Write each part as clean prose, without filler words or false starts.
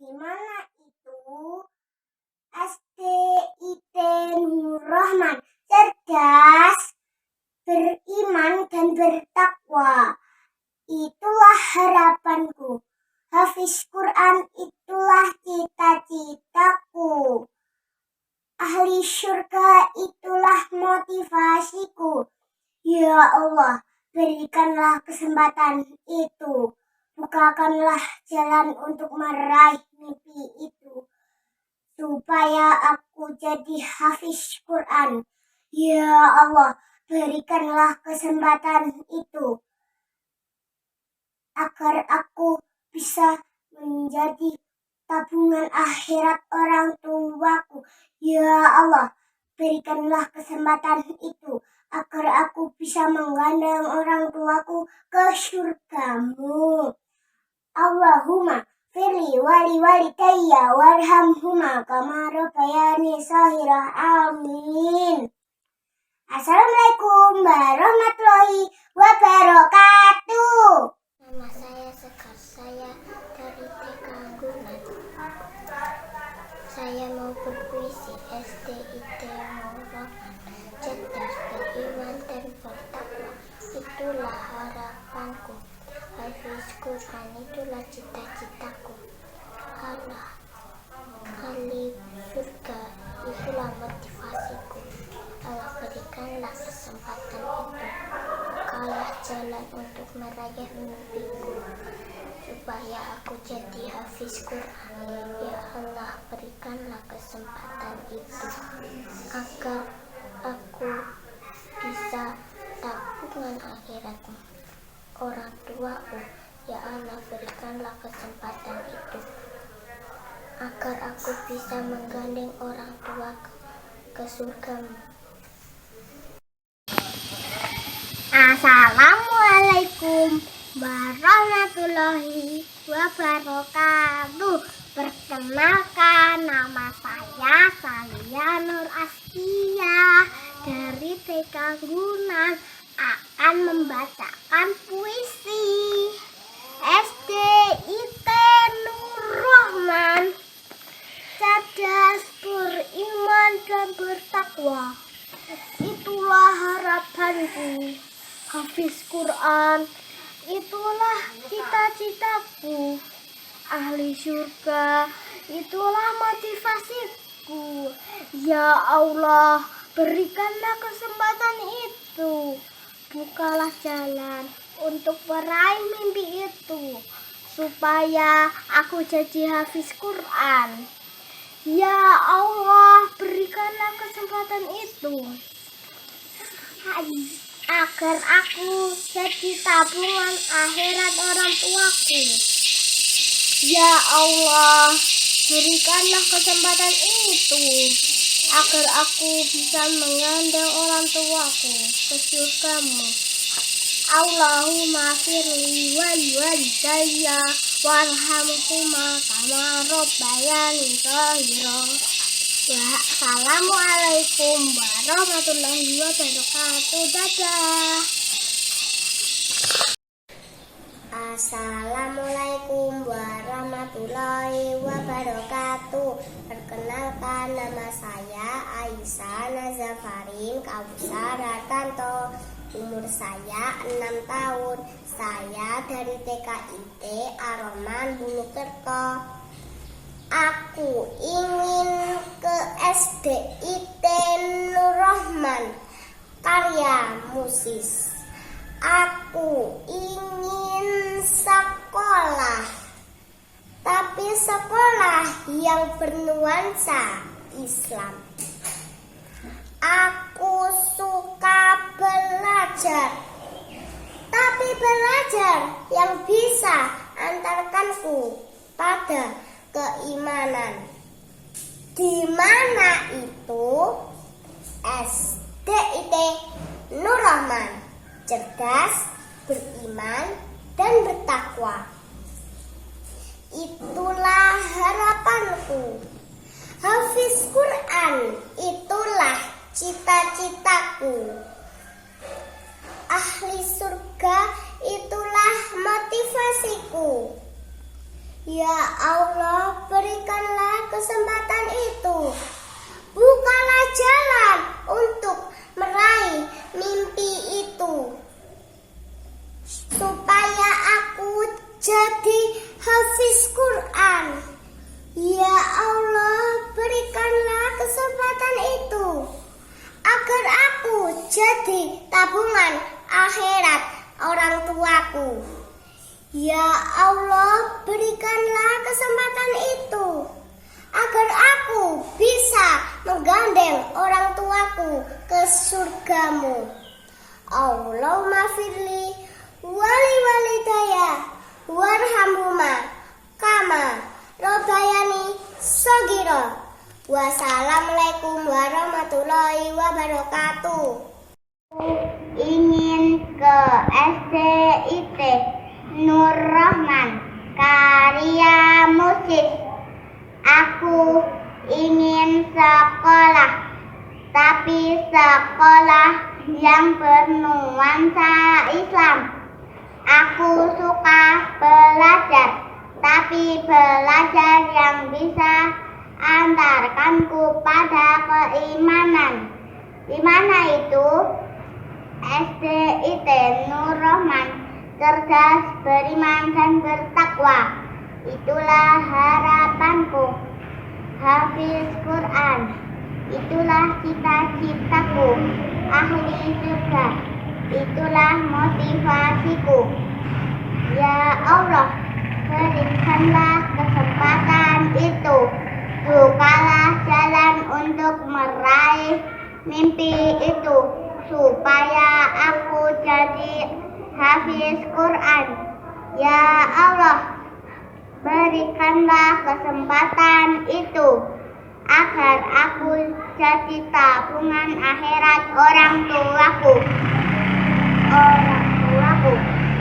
Di mana itu? SDIT Nur Rahman, cerdas, beriman dan bertakwa. Itulah harapanku. Hafiz Quran itulah cita-citaku. Ahli syurga itulah motivasiku. Ya Allah, berikanlah kesempatan itu. Bukakanlah jalan untuk meraih mimpi itu. Supaya aku jadi hafiz Quran. Ya Allah, berikanlah kesempatan itu. Agar aku bisa menjadi tabungan akhirat orang tuaku. Ya Allah, berikanlah kesempatan itu. Agar aku bisa menggandeng orang tuaku ke surgamu. Allahumma firli wali walidayya warhamhuma kama rabbayani shaghira. Amin. Assalamualaikum warahmatullahi wabarakatuh. Nama saya Sekar, saya dari TK Gunan. Saya mau berpuisi. SDIT Nur Rahman, cerdas, beriman dan bertakwa. Itulah harapanku. Hafiz Quran itulah cita-citaku. Allah, ahli surga itulah motivasiku. Allah, berikanlah kesempatan itu. Bukalah jalan untuk meraih mimpiku, supaya aku jadi hafiz Quran. Ya Allah, berikanlah kesempatan itu, agar aku bisa tabungan akhiratku orang tuaku. Ya Allah, berikanlah kesempatan itu, agar aku bisa menggandeng orang tuaku ke surgamu. Assalamualaikum warahmatullahi wabarakatuh. Perkenalkan, nama saya Salia Nur Askia dari TK Gunan, akan membacakan puisi. SDIT Nur Rahman, cerdas, beriman dan bertakwa. Itulah harapanku. Hafiz Quran itulah cita-citaku. Ahli surga itulah motivasiku. Ya Allah, berikanlah kesempatan itu. Bukalah jalan untuk meraih mimpi itu, supaya aku jadi hafiz Quran. Ya Allah, berikanlah kesempatan itu, agar aku jadi tabungan akhirat orang tuaku. Ya Allah, berikanlah kesempatan itu, agar aku bisa menggandeng orang tuaku ke surgamu. Allahumma firli wali walidayya warhamhuma kama rabbayani shaghira. Assalamualaikum warahmatullahi wabarakatuh. Dadah. Assalamualaikum warahmatullahi wabarakatuh. Perkenalkan, nama saya Aisyah Nazafarin Kausar Ratanto. Umur saya 6 tahun. Saya dari TKIT Ar-Rahman Bulukerto. Aku ingin ke SDIT Nur Rahman, karya musis. Aku ingin sekolah, tapi sekolah yang bernuansa Islam. Aku suka belajar, tapi belajar yang bisa antarkanku pada keimanan. Di mana itu? SDIT Nur Rahman, cerdas, beriman dan bertakwa. Itulah harapanku. Hafiz Quran itulah cita-citaku. Ahli surga itulah motivasiku. Ya Allah, kesempatan itu. Bukalah jalan untuk meraih mimpi itu. Supaya aku jadi hafiz Quran. Ya Allah, berikanlah kesempatan itu. Agar aku jadi tabungan akhirat orang tuaku. Ya Allah, berikanlah kesempatan itu. Agar aku bisa menggandeng orang tuaku ke surgamu. Allahumma firli wali walidaya warhamhuma kama rabbayani shaghira. Wassalamualaikum warahmatullahi wabarakatuh. Ingin ke SDIT Nur Rahman karya musik. Aku ingin sekolah, tapi sekolah yang bernuansa Islam. Aku suka belajar, tapi belajar yang bisa antarkanku pada keimanan. Di mana itu? SDIT Nur Rahman, cerdas, beriman dan bertakwa. Itulah harapanku. Hafiz Quran, itulah cita-citaku. Ahli surga, itulah motivasiku. Ya Allah, berikanlah kesempatan itu. Bukalah jalan untuk meraih mimpi itu. Supaya aku jadi hafiz Quran. Ya Allah, berikanlah kesempatan itu. Agar aku jadi tabungan akhirat orang tuaku.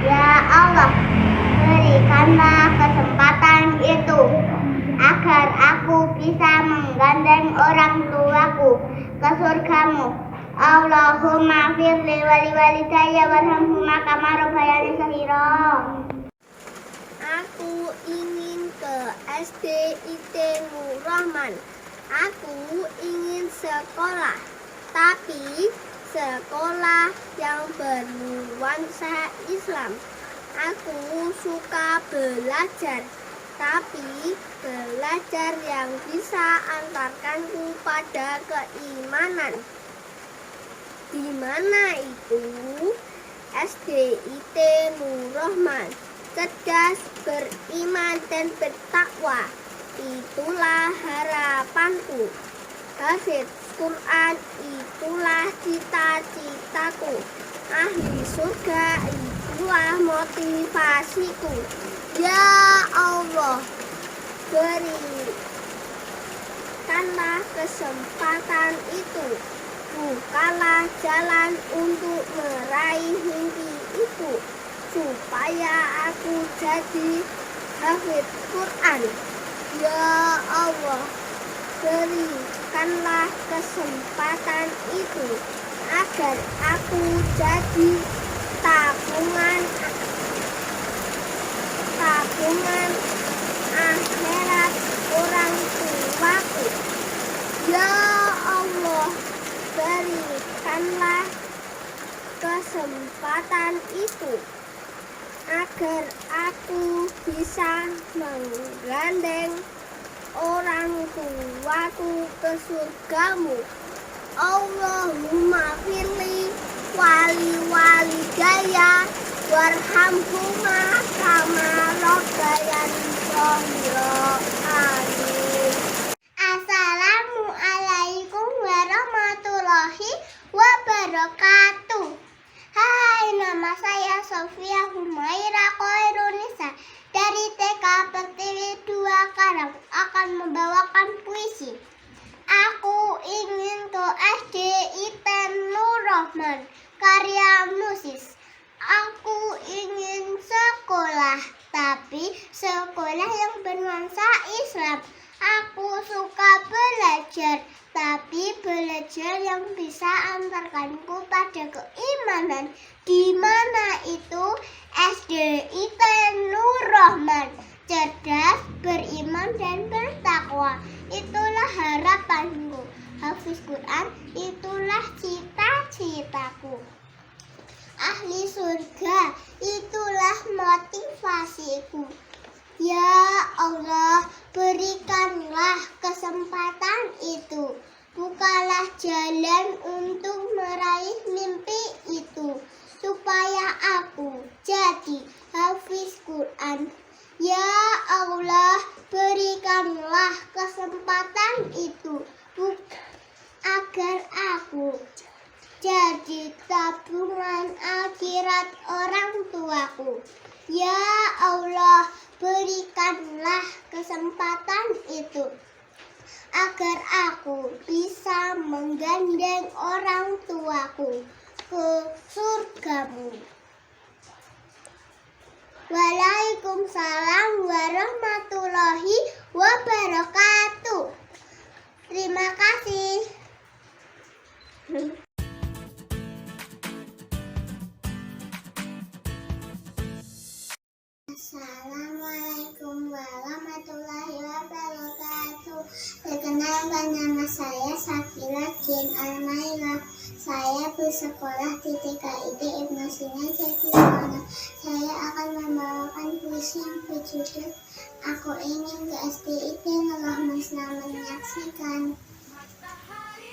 Ya Allah, berikanlah kesempatan itu. Agar aku bisa menggandeng orang tuaku ke surgamu. Allahumma firli wali walidayya warhamhuma kama rabbayani shaghira. Aku ingin ke SDIT Nur Rahman. Aku ingin sekolah, tapi sekolah yang bernuansa Islam. Aku suka belajar, tapi belajar yang bisa antarkanku pada keimanan. Di mana itu? SDIT Nur Rahman, cerdas, beriman dan bertakwa. Itulah harapanku. Hafiz Quran, itulah cita-citaku. Ahli surga, itulah motivasiku. Ya Allah, berikanlah kesempatan itu. Bukalah jalan untuk meraih mimpi itu. Supaya aku jadi hafiz Quran. Ya Allah, berikanlah kesempatan itu. Agar aku jadi tabungan akhirat orang tuaku. Ya Allah, berikanlah kesempatan itu. Agar aku bisa menggandeng orang tuaku ke surgamu. Allahumma firli wali walidayya warhamhuma kama rabbayani shaghira. Amin. Assalamualaikum warahmatullahi wabarakatuh. Hai, nama saya Sofia Humaira Koirunisa dari TK Pertiwi 2 Karang akan membawakan puisi. Aku ingin ke SDIT Nur Rahman karya musis. Aku ingin sekolah, tapi sekolah yang bernuansa Islam. Aku suka belajar, tapi belajar yang bisa antarkanku pada keimanan. Di mana itu? SDIT Nur Rahman, cerdas, beriman dan bertakwa. bertakwa. Itulah harapanku. Hafiz Quran, itulah cita-citaku. Ahli surga, itulah motivasiku. Ya Allah, berikanlah kesempatan itu. Bukalah jalan untuk meraih mimpi itu, supaya aku jadi hafiz Quran. Ya Allah, berikanlah kesempatan itu, agar aku jadi tabungan akhirat orang tuaku. Ya Allah, berikanlah kesempatan itu, agar aku bisa menggandeng orang tuaku ke surgamu. Waalaikumsalam warahmatullahi wabarakatuh. Terima kasih. Assalamualaikum warahmatullahi wabarakatuh. Perkenalkan, nama saya Sakila Jin Almaira. Saya bersekolah di TKID Ibnu Sina Jatinegara. Saya akan membawakan puisi yang berjudul Aku Ingin ke SDIT Nur-Rahman. Selamat menyaksikan.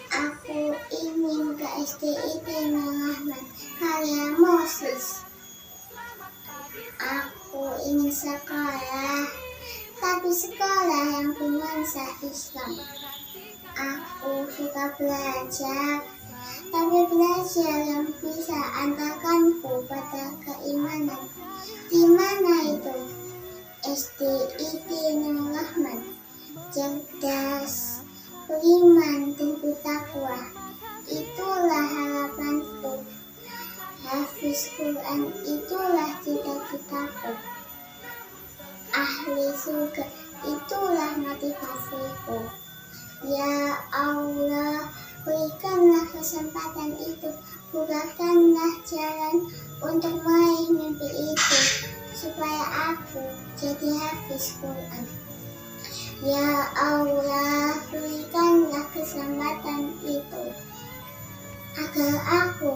Aku ingin ke SDIT Nur-Rahman, karya Moses. Aku ingin sekolah, tapi sekolah yang bernuansa Islam. Aku suka belajar, tapi belajar yang bisa antarkanku pada keimanan. Di mana itu? SDIT Nur-Rahman. Cerdas, beriman, dan bertakwa. Itulah harapanku. Hafiz Quran, itulah cita-citaku. Ahli surga, itulah motivasiku. Ya Allah, berikanlah kesempatan itu. Bukakanlah jalan untuk meraih mimpi itu, supaya aku jadi hafiz Quran. Ya Allah, berikanlah kesempatan itu, agar aku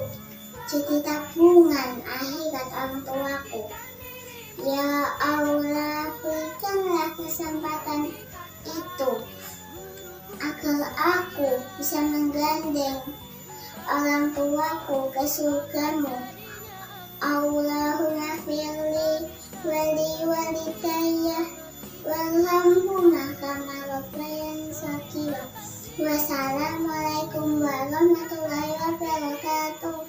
jadi tabungan akhirat orang tuaku. Ya Allah, berikanlah kesempatan itu, agar aku bisa menggandeng orang tuaku ke surgamu. Allahumma firli wali walidayya warhamhuma kama rabbayani shaghira. Wassalamualaikum warahmatullahi wabarakatuh.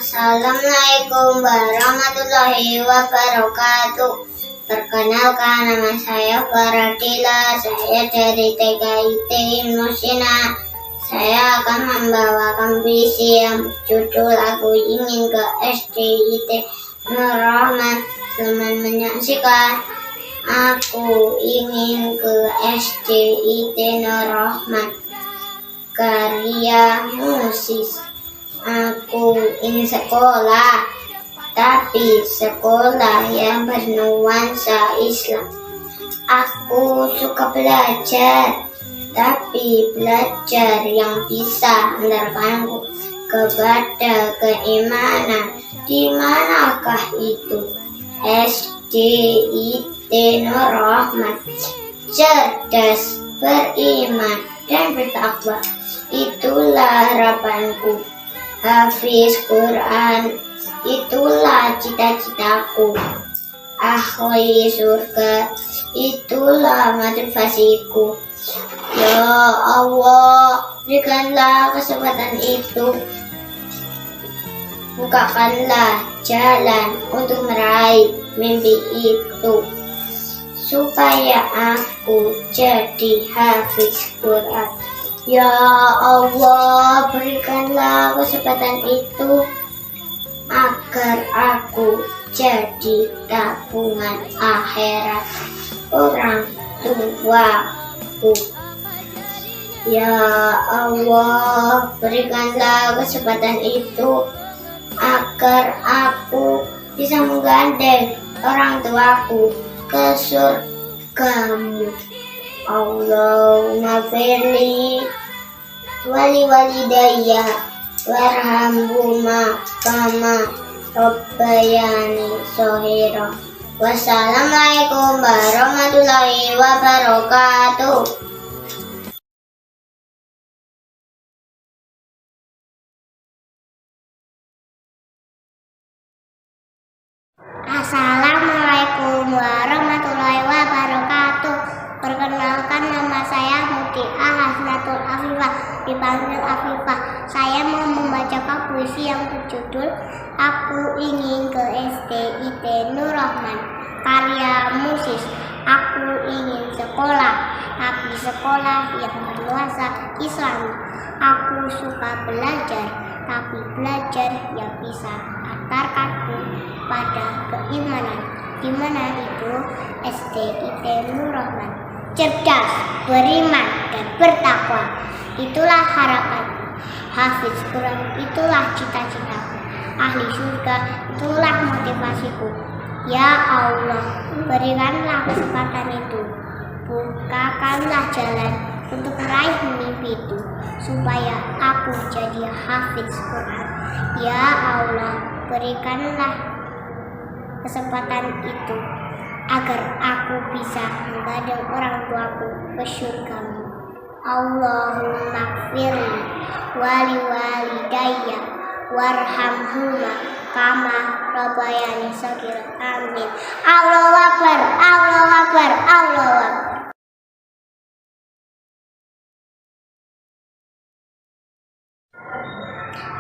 Assalamualaikum warahmatullahi wabarakatuh. Perkenalkan, nama saya Faradila. Saya dari TKIT Ibnu Sina. Saya akan membawakan puisi yang berjudul Aku Ingin ke SDIT Nur-Rahman. Selamat menyaksikan. Aku ingin ke SDIT Nur-Rahman, karya Moses. Aku ingin sekolah, tapi sekolah yang bernuansa Islam. Aku suka belajar, tapi belajar yang bisa mengantarkanku kepada keimanan. Di manakah itu? SDIT Nur-Rahman. Cerdas, beriman, dan bertakwa. Itulah harapanku. Hafiz Quran, itulah cita-citaku. Ahli surga, itulah motivasiku. Ya Allah, berikanlah kesempatan itu. Bukakanlah jalan untuk meraih mimpi itu, supaya aku jadi hafiz Quran. Ya Allah, berikanlah kesempatan itu, agar aku jadi tabungan akhirat orang tuaku. Ya Allah, berikanlah kesempatan itu agar aku bisa menggandeng orang tuaku ke surgamu. Allahumma firli wali walidayya warhamhuma kama rabbayani shaghira. Wassalamualaikum warahmatullahi wabarakatuh. Assalamualaikum warahmatullahi wabarakatuh. Perkenalkan, nama saya Mutia Hasnatul Afifah, dipanggil Afifah. Saya mau membacakan puisi yang berjudul Aku Ingin ke SDIT Nur Rahman, karya Musis. Aku ingin sekolah, tapi sekolah yang bernuansa Islami. Aku suka belajar, tapi belajar yang bisa antarkanku pada keimanan. Di mana itu? SDIT Nur Rahman. Cerdas, beriman, dan bertakwa. Itulah harapanku. Hafiz Quran, itulah cita-citaku. Ahli surga, itulah motivasiku. Ya Allah, berikanlah kesempatan itu. Bukakanlah jalan untuk meraih mimpi itu, supaya aku jadi hafiz Quran. Ya Allah, berikanlah kesempatan itu agar aku bisa menggandeng orang tuaku ke surgamu. Allahumma firli wali walidayya warhamhuma kama rabbayani shaghira. Amin. Allahu Akbar, Allahu Akbar, Allahu Akbar.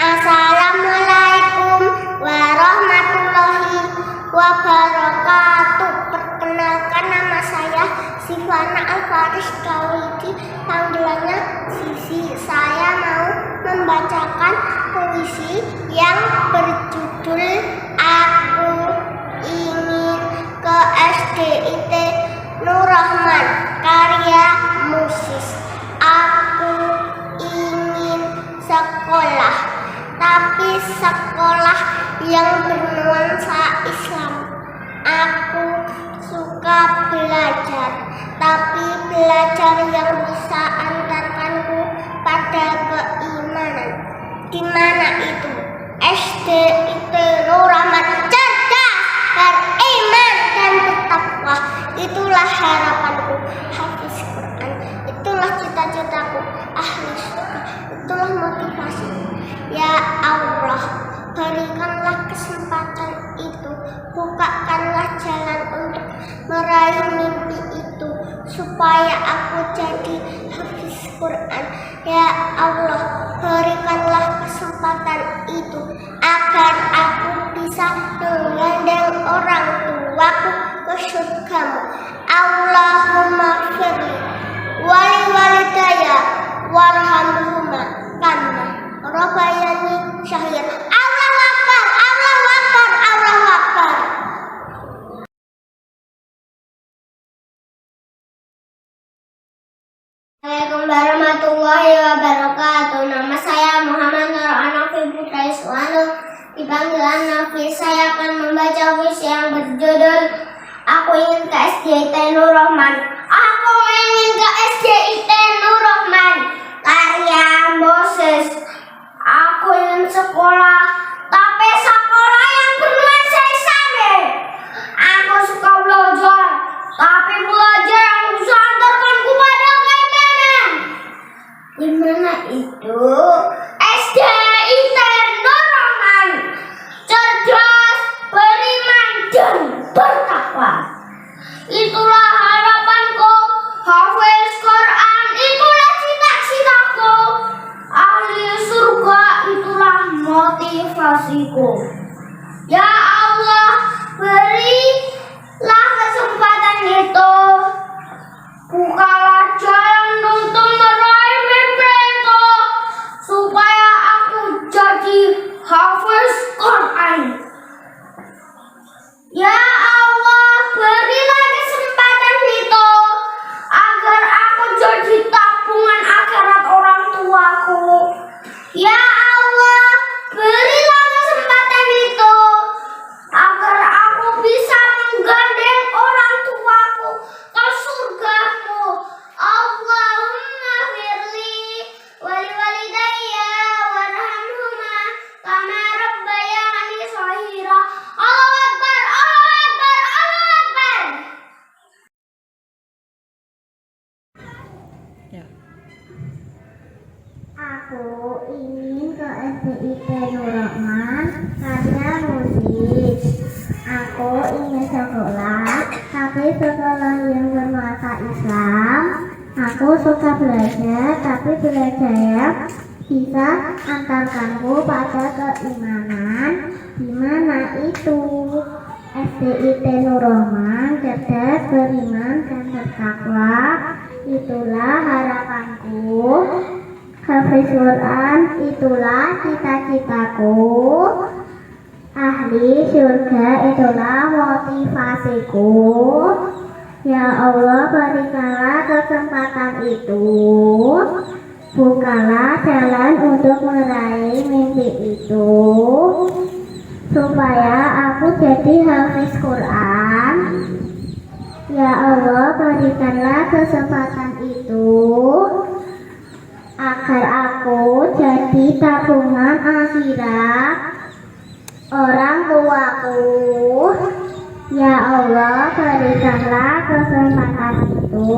Assalamualaikum warahmatullahi wabarakatuh. Perkenalkan, nama saya Sifana Alfaris Kawiti, panggilannya Sisi. Saya mau membacakan puisi yang berjudul Aku Ingin ke SDIT Nur Rahman, karya Musis. Aku ingin sekolah, tapi sekolah yang bernuansa Islam. Aku suka belajar, tapi belajar yang bisa antarkanku pada keimanan. Di mana itu? SDIT Nur Rahman. Cerdas, beriman, dan bertakwa. Itulah harapanku. Hafiz Quran, itulah cita-citaku. Ahli surga, itulah motivasiku. Ya Allah, berikanlah kesempatan itu. Bukakanlah jalan untuk meraih mimpi itu, supaya aku jadi hafiz Quran. Ya Allah, berikanlah kesempatan itu agar aku bisa menggandeng orang tuaku ke surgamu. Allahumma firli wali walidayya warhamhuma kama rabbayani shaghira. Allahu Akbar, Allahu Akbar, Allahu Akbar. Assalamualaikum warahmatullahi wabarakatuh. Nama saya Muhammad Nur Anafi Putra Iswano, dipanggil Anafi. Saya akan membaca puisi yang berjudul Aku Ingin ke SDIT Nur Rahman. Aku ingin ke SDIT Nur Rahman, karya Moses. Aku ingin sekolah, tapi sekolah yang bernuansa Islami. Aku suka belajar, tapi belajar yang bisa antarkanku pada keimanan. Di mana itu? SDIT Nur Rahman. Cerdas, beriman, dan bertakwa. Itulah harapanku. Hafiz Quran, itulah cita-citaku. Ahli surga, itulah motivasiku. Ya Allah, berilah kesempatan itu. Bukalah jalan untuk meraih mimpi itu, supaya aku jadi hafiz Quran. Ya Allah, berilah kesempatan itu agar aku jadi tabungan akhirat Ya Allah, berilah kesempatan itu agar aku bisa menggandeng orang tuaku ke surgamu. Allahumma firli wali-walidayya warhamhuma kama rabbayani shaghira. Allahu Akbar, Allahu Akbar, Allahu Akbar. Aku ingin ke SDIT Nur Rahman karya musik. Aku ingin sekolah, tapi sekolah yang bernuansa Islam. Aku suka belajar, tapi belajar yang bisa antarkanku pada keimanan. Di mana itu? SDIT Nur Rahman, cerdas, beriman, dan bertakwa. Itulah harapanku. Hafiz Quran, itulah cita-citaku. Ahli surga, itulah motivasiku. Ya Allah, berikanlah kesempatan itu. Bukalah jalan untuk meraih mimpi itu, supaya aku jadi hafiz Quran. Ya Allah, berikanlah kesempatan itu agar aku jadi tabungan akhirat orang tuaku. Ya Allah, berikanlah kesempatan itu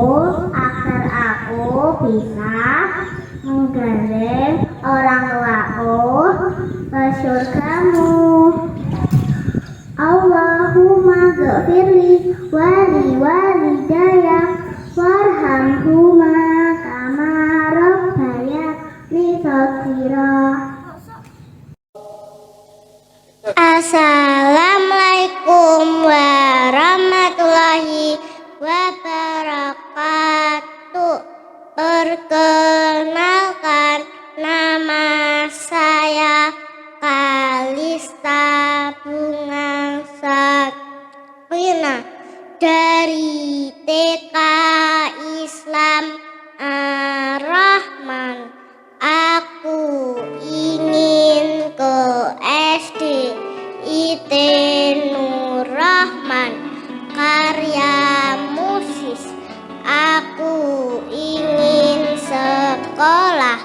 agar aku bisa menggandeng orang tuaku ke surgamu. Allahumma ghafirli wali walidayya warhamhuma kama rabbayani shaghira. Assalamualaikum warahmatullahi wabarakatuh. Perkenalkan, nama saya Kalista Bunga Sakrina dari TK Islam Ar-Rahman. Aku ingin ke SDIT Nur Rahman karya musik. Aku ingin sekolah,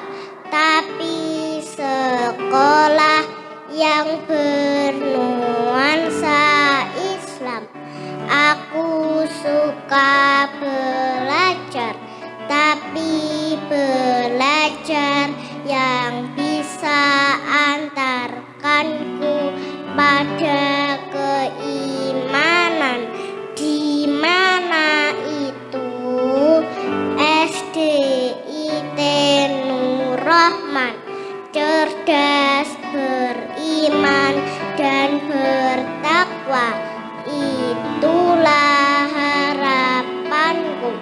tapi sekolah yang bernuansa Islam. Aku suka belajar, tapi belajar yang bisa antarkanku pada keimanan. Di mana itu? SDIT Nur Rahman, cerdas, beriman, dan bertakwa. Itulah harapanku.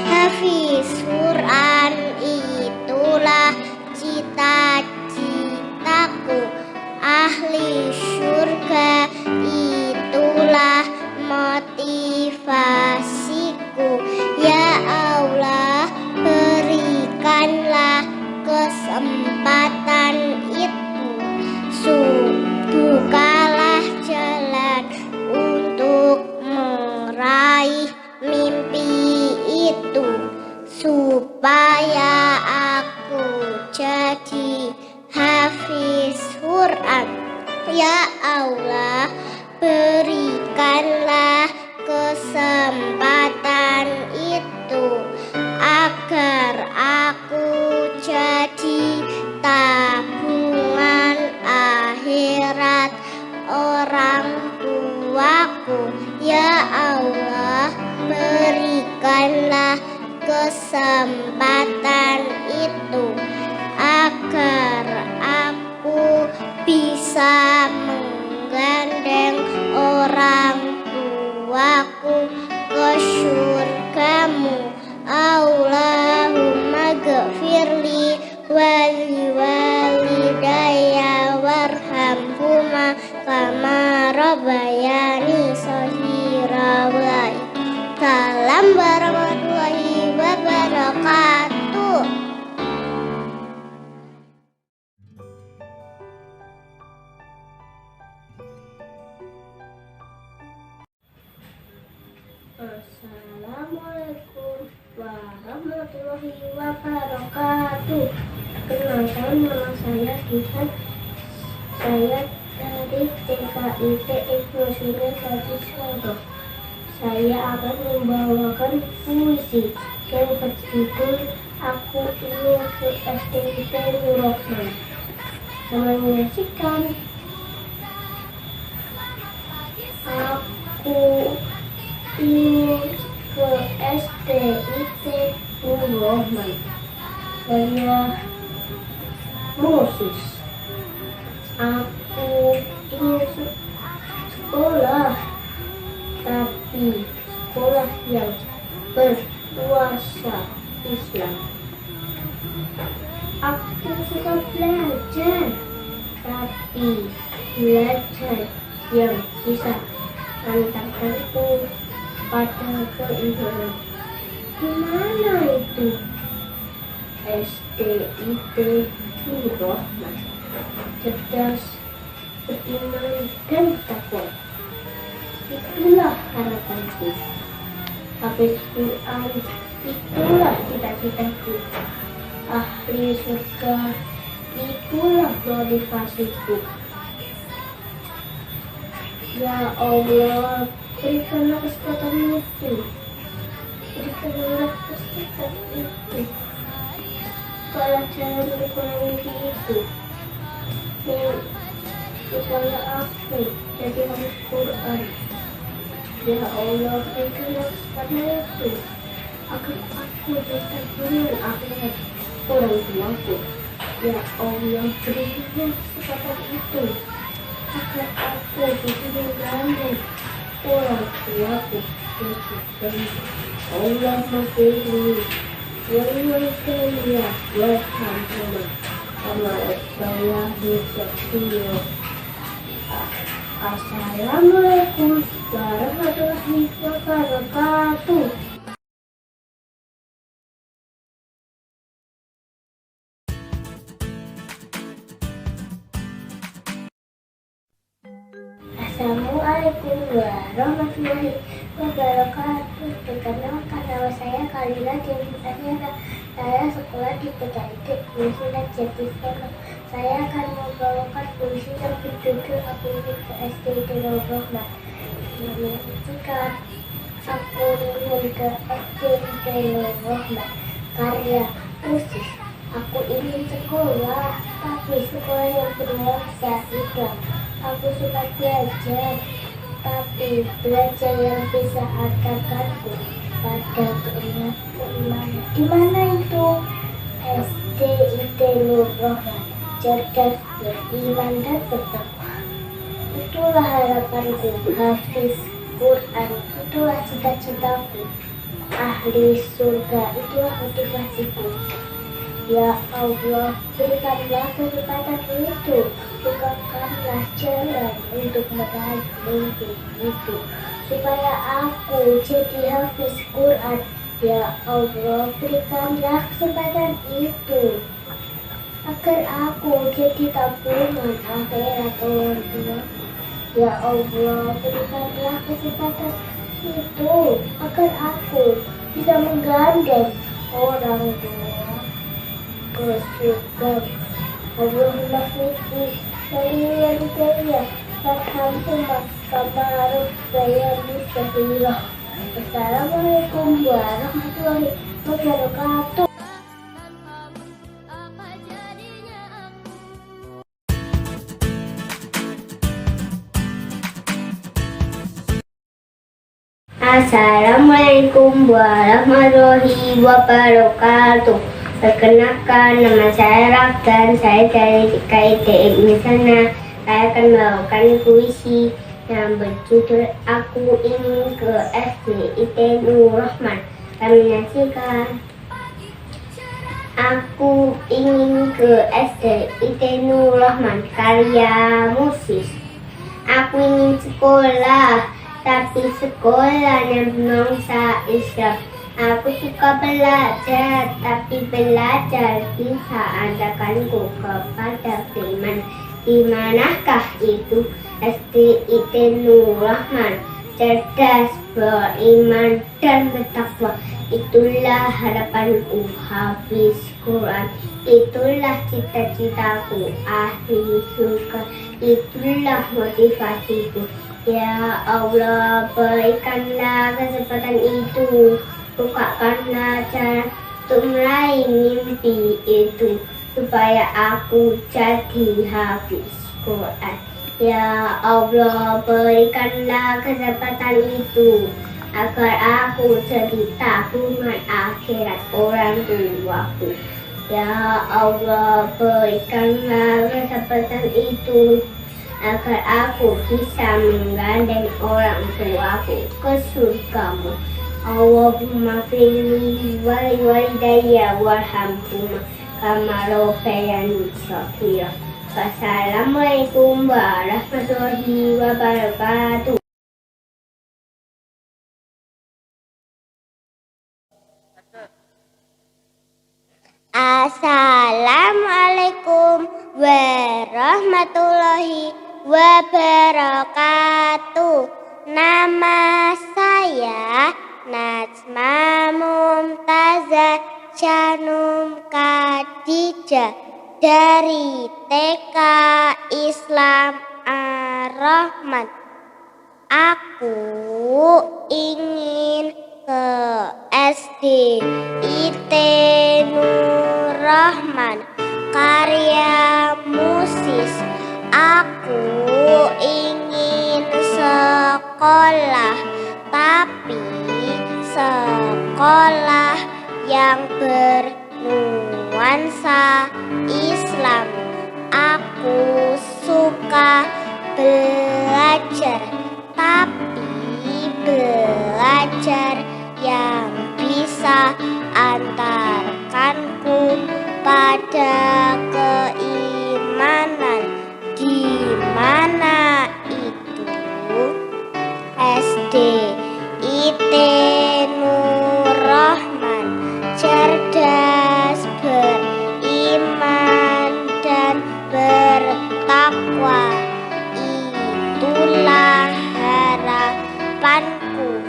Hafiz Quran, itulah cita-citaku. Ahli surga, itulah motivasiku. Ya Allah, berikanlah kesempatan itu. Bukalah jalan untuk meraih mimpi itu, supaya aku jadi hafiz Quran. Ya Allah, berikanlah kesempatan itu agar aku jadi tabungan akhirat orang tuaku. Ya Allah, berikanlah kesempatan itu agar aku bisa menggandeng orang tuaku ke surgamu. Allahumma ghafirli wali walidayya warhamhuma kama rabbayani shaghira. Salam warahmatullahi wabarakatuh. warahmatullahi wabarakatuh. Perkenalkan, nama saya Gihan. Saya dari TKIT Ibnu Sina Solo. Saya akan membawakan puisi yang berjudul Aku Ingin ke STIT Nur Rahman. Selamat menyaksikan. Aku ingin ke STIT Nur Rahman. Saya Moses. Aku ingin sekolah, tapi sekolah yang bernuansa Islam. Aku suka belajar, tapi belajar yang bisa mengantarkanku pada keimanan. Gimana itu? STIT Nur Rahman, cerdas, beriman dan takwa. Itulah harapanku. Hafiz Quran, itulah cita-citaku. Ahli surga, itulah motivasiku. Ya Allah, berikanlah kesempatan itu. Berikanlah kesempatan itu. Kalau jalan berkomunikasi itu, supaya aku jadi hafiz Quran. Ya Allah, berikanlah kesempatan itu agar aku bertanggungan akhirat orang tuaku. Ya Allah, berikanlah kesempatan itu agar aku bertanggungan orang tuaku. Allah maafkan Walaikumsalam warahmatullahi wabarakatuh. Assalamualaikum warahmatullahi wabarakatuh. Assalamualaikum warahmatullahi wabarakatuh. Perkenalkan, nama saya Kalila Dinasya. Saya sekolah di TKIT Ibnu Sina Solo. Saya akan membawakan puisi yang berjudul Aku Ingin ke STIT Nur Rahman. Menyaksikan. Aku ingin ke STIT Nur Rahman, karya Moses. Aku ingin sekolah, tapi sekolah yang bernuansa Islam. Aku suka belajar, tapi belajar yang bisa antarkanku pada keimanan. Di mana itu? STIT Nur Rahman, cerdas, beriman dan bertakwa. Itulah harapanku. Hafiz Quran, itulah cita-citaku. Ahli surga, itulah motivasiku. Ya Allah, berikanlah kesempatan itu, bukakanlah jalan untuk meraih mimpi itu, supaya aku jadi hafiz Quran. Ya Allah, berikanlah kesempatan itu, agar aku jadi tabungan akhirat orang tua. Ya Allah, berikanlah kesempatan itu, agar aku bisa menggandeng orang tua ke surga. Allahumma fiki waliyan kaya warhamhumma kama rabbayani saghira. Assalamualaikum warahmatullahi wabarakatuh. Assalamualaikum warahmatullahi wabarakatuh. Perkenalkan, nama saya Rafdan. Saya dari TKIT Ibnu Sina. Saya akan membawakan puisi yang berjudul Aku Ingin ke STIT Nur Rahman. Kami menyaksikan. Aku ingin ke STIT Nur Rahman, karya Moses. Aku ingin sekolah, tapi sekolah yang bernuansa Islam. Aku suka belajar, tapi belajar bisa antarkanku kepada keimanan. Di manakah itu? STIT Nur Rahman, cerdas, beriman dan bertakwa. itulah harapanku hafiz Quran, itulah cita-citaku ahli surga, itulah motivasiku. Ya Allah, berikanlah kesempatan itu, bukakanlah jalan untuk meraih mimpi itu, supaya aku jadi hafiz Quran. Ya Allah, berikanlah kesempatan itu, agar aku jadi tabungan akhirat orang tuaku. Ya Allah, berikanlah kesempatan itu, agar aku bisa menggandeng orang tuaku ke surgamu. Allahumma firli wali walidayya warhamhuma kama rabbayani shaghira. Wassalamualaikum warahmatullahi wabarakatuh. Assalamualaikum warahmatullahi wabarakatuh. Nama saya Najma Mumtazah Janum Khadijah dari TK Islam Ar-Rahman. Aku ingin ke SD IT Nur Rahman karya Musis. Aku ingin sekolah, tapi sekolah yang bernuansa Islam. Aku suka belajar, tapi belajar yang bisa antarkanku pada keimanan. Di mana itu? SD IT Nur Rahman, cerdas, beriman dan bertakwa. Itulah harapanku,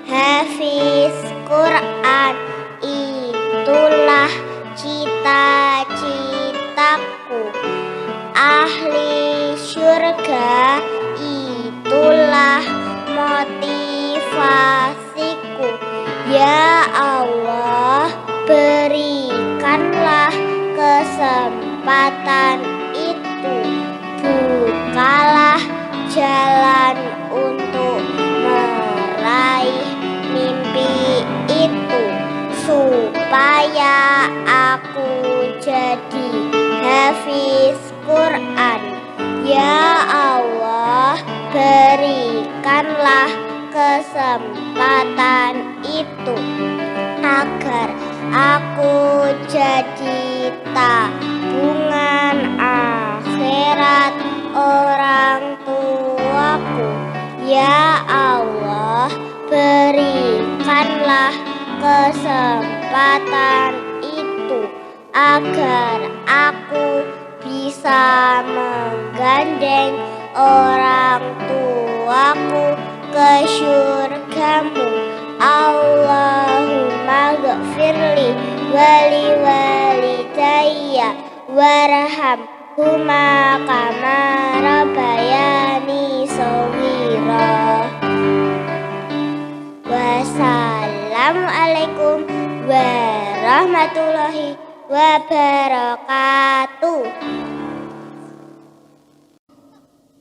hafiz Quran. Itulah cita-citaku, ahli surga. Itulah motivasiku. Ya Allah, berikanlah kesempatan itu, bukalah jalan untuk meraih mimpi itu, supaya aku jadi hafiz Quran. Ya Allah, berikanlah kesempatan itu, agar aku jadi tabungan akhirat orang tuaku. Ya Allah, berikanlah kesempatan itu, agar aku bisa menggandeng orang tuaku ke surgamu. Allahumma ghafirli wali walidayya warhamhuma kama rabbayani shaghira. Wassalamualaikum warahmatullahi wabarakatuh.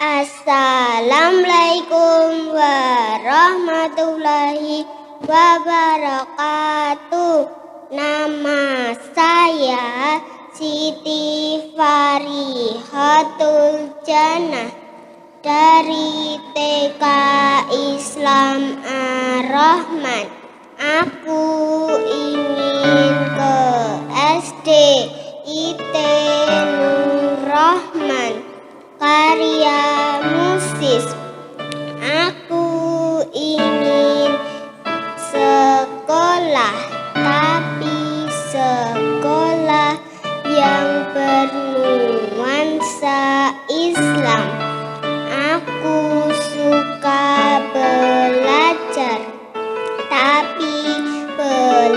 Assalamualaikum warahmatullahi wabarakatuh. Nama saya Siti Farihatul Jannah dari TK Islam Ar-Rahman. Aku ingin ke SD IT Nur Rahman karya Musis. Aku ingin sekolah, tapi sekolah yang bernuansa Islam. Aku suka belajar, tapi belajar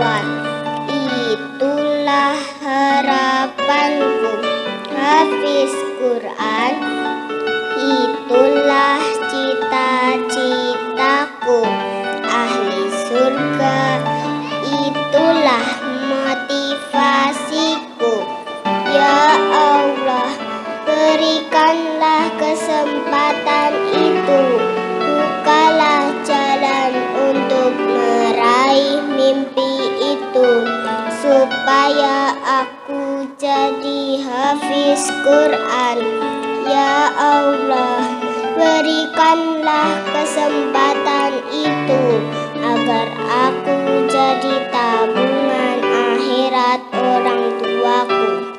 kuat. Itulah harapanku, hafiz Quran. Itulah cita-citaku, ahli surga. Itulah motivasiku. Ya Allah, berikanlah kesempatan itu. Bukalah jalan untuk meraih mimpi itu, supaya aku jadi hafiz Quran. Ya Allah, berikanlah kesempatan itu, agar aku jadi tabungan akhirat orang tuaku.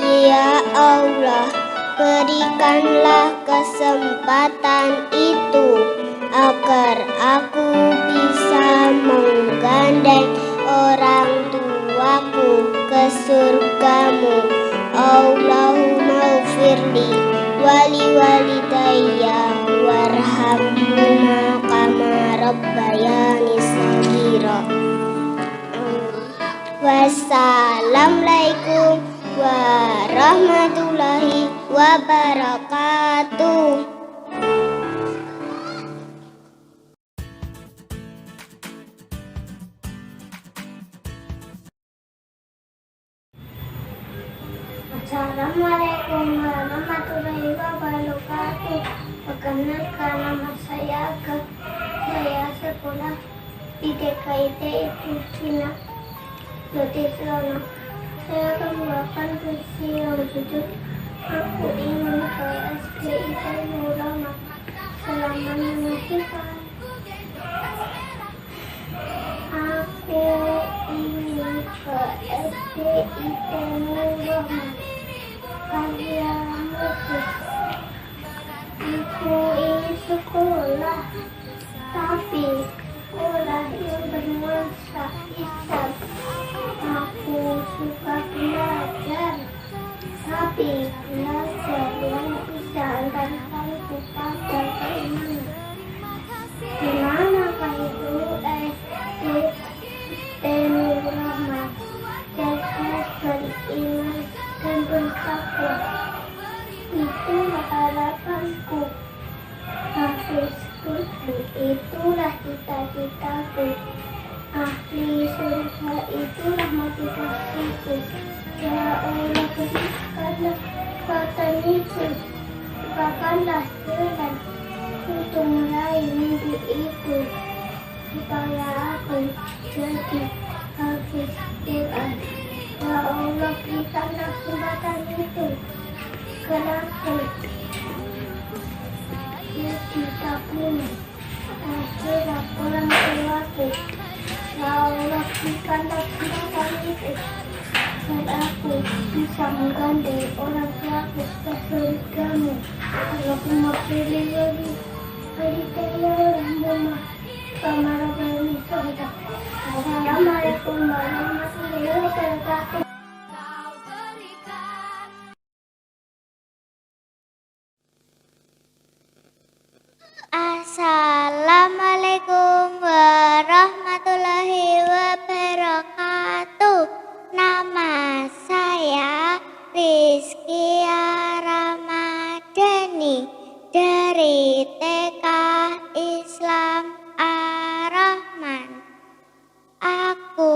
Ya Allah, berikanlah kesempatan itu, agar aku bisa menggandeng orang tuaku ke surgamu. Allahumma ufirli wali walidayya warhamhuma kama rabbayani shaghira. Wassalamualaikum warahmatullahi wabarakatuh. Assalamualaikum warahmatullahi wabarakatuh. Perkenalkan, nama saya Aga. Saya sekolah di DKIT Cina Lotislono. Saya akan membawakan puisi yang berjudul Aku Ingin ke SDIT Nurama. Selamat menyaksikan. Aku ingin ke SDIT Nurama. Karya Mufis. Aku ingin sekolah, tapi sekolah yang bernuansa Islam. Aku suka belajar, tapi belajar yang bisa antarkan kepada keimanan. Di manakah itu SD Nurama? Cerdas, beriman, dan bertakwa. Itulah harapanku, hafiz Quran. Itulah cita-citaku, ahli surga. Itulah motivasiku. Ya Allah, berikanlah kekuatan itu, bukakanlah jalan untuk meraih mimpi itu, supaya aku jadi hafiz Quran. Ya Allah, berikanlah kesempatan itu, kenapa jadi tabungan akhirat orang tuaku. Ya Allah, berikanlah kesempatan itu, agar aku bisa menggandeng orang tuaku ke surgamu. Allahumma pilih wali walidayya warhamhuma kama rabbayani shaghira. Assalamualaikum warahmatullahi wabarakatuh. Assalamualaikum warahmatullahi wabarakatuh. Nama saya Rizkia Ramadhani dari TK Islam Ar-Rahman. Aku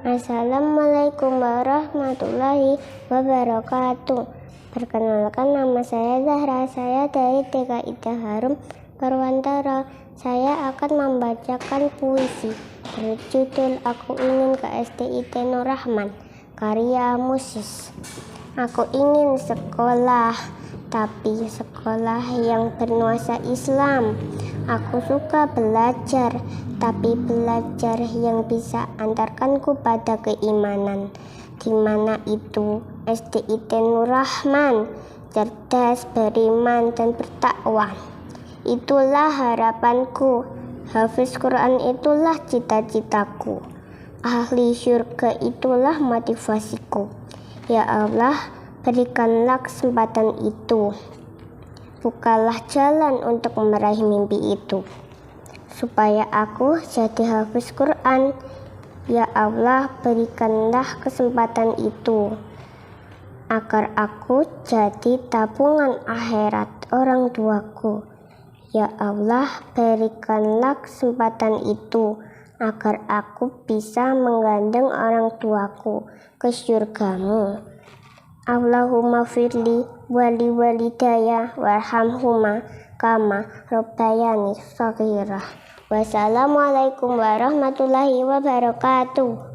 Assalamualaikum warahmatullahi wabarakatuh. Perkenalkan, nama saya Zahra. Saya dari TK Ida Harum Perwantara. Saya akan membacakan puisi berjudul Aku Ingin ke SDIT Nur Rahman, karya Musis. Aku ingin sekolah, tapi sekolah yang bernuansa Islam. Aku suka belajar, tapi belajar yang bisa antarkanku pada keimanan. Di mana itu SDIT Nur Rahman, cerdas, beriman, dan bertakwa. Itulah harapanku. Hafiz Quran itulah cita-citaku. Ahli syurga itulah motivasiku. Ya Allah, berikanlah kesempatan itu. Bukalah jalan untuk meraih mimpi itu, supaya aku jadi hafiz Quran. Ya Allah, berikanlah kesempatan itu, agar aku jadi tabungan akhirat orang tuaku. Ya Allah, berikanlah kesempatan itu, agar aku bisa menggandeng orang tuaku ke surgamu. Allahumma firli wali walidaya warhamhuma kama rabbayani shaghira. Wassalamualaikum warahmatullahi wabarakatuh.